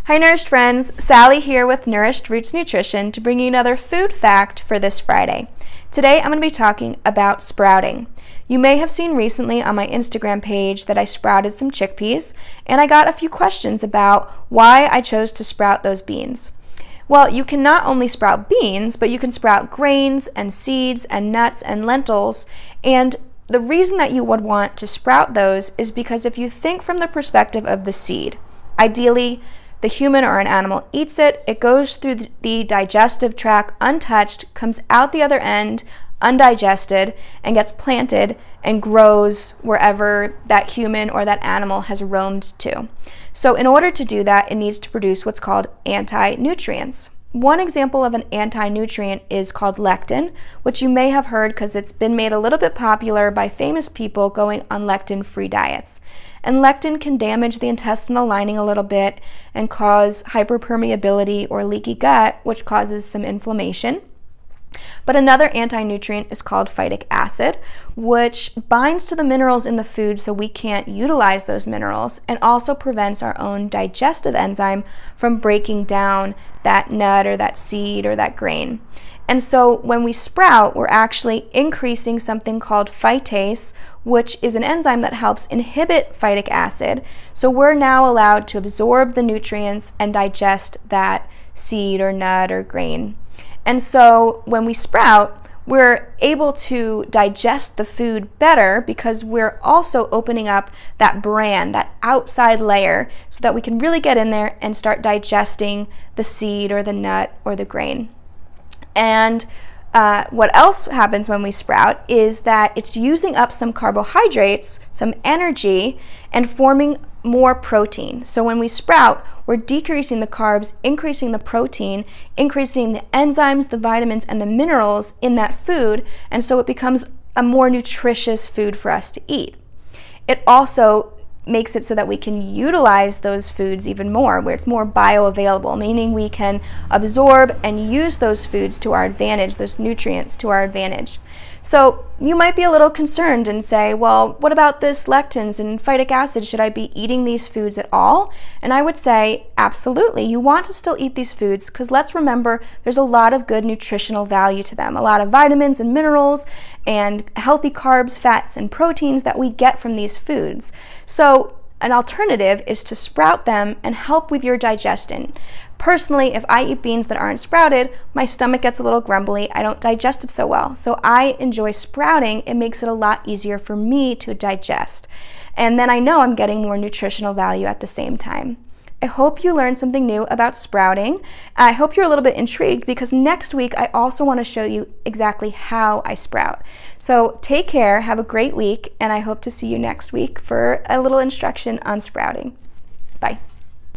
Hi Nourished friends, Sally here with Nourished Roots Nutrition to bring you another food fact for this Friday. Today I'm going to be talking about sprouting. You may have seen recently on my Instagram page that I sprouted some chickpeas, and I got a few questions about why I chose to sprout those beans. Well, you can not only sprout beans, but you can sprout grains and seeds and nuts and lentils, and the reason that you would want to sprout those is because if you think from the perspective of the seed, ideally the human or an animal eats it, it goes through the digestive tract untouched, comes out the other end undigested, and gets planted and grows wherever that human or that animal has roamed to. So in order to do that, it needs to produce what's called anti-nutrients. One example of an anti-nutrient is called lectin, which you may have heard because it's been made a little bit popular by famous people going on lectin-free diets. And lectin can damage the intestinal lining a little bit and cause hyperpermeability or leaky gut, which causes some inflammation. But another anti-nutrient is called phytic acid, which binds to the minerals in the food so we can't utilize those minerals, and also prevents our own digestive enzyme from breaking down that nut or that seed or that grain. And so when we sprout, we're actually increasing something called phytase, which is an enzyme that helps inhibit phytic acid. So we're now allowed to absorb the nutrients and digest that seed or nut or grain. And so when we sprout, we're able to digest the food better because we're also opening up that bran, that outside layer, so that we can really get in there and start digesting the seed or the nut or the grain. And what else happens when we sprout is that it's using up some carbohydrates, some energy, and forming more protein. So when we sprout, we're decreasing the carbs, increasing the protein, increasing the enzymes, the vitamins, and the minerals in that food, and so it becomes a more nutritious food for us to eat. It also makes it so that we can utilize those foods even more, where it's more bioavailable, meaning we can absorb and use those foods to our advantage, those nutrients to our advantage. So you might be a little concerned and say, well, what about this lectins and phytic acid? Should I be eating these foods at all? And I would say, absolutely. You want to still eat these foods because let's remember there's a lot of good nutritional value to them, a lot of vitamins and minerals and healthy carbs, fats, and proteins that we get from these foods. So an alternative is to sprout them and help with your digestion. Personally, if I eat beans that aren't sprouted, my stomach gets a little grumbly. I don't digest it so well. So I enjoy sprouting. It makes it a lot easier for me to digest. And then I know I'm getting more nutritional value at the same time. I hope you learned something new about sprouting. I hope you're a little bit intrigued because next week I also want to show you exactly how I sprout. So take care, have a great week, and I hope to see you next week for a little instruction on sprouting. Bye.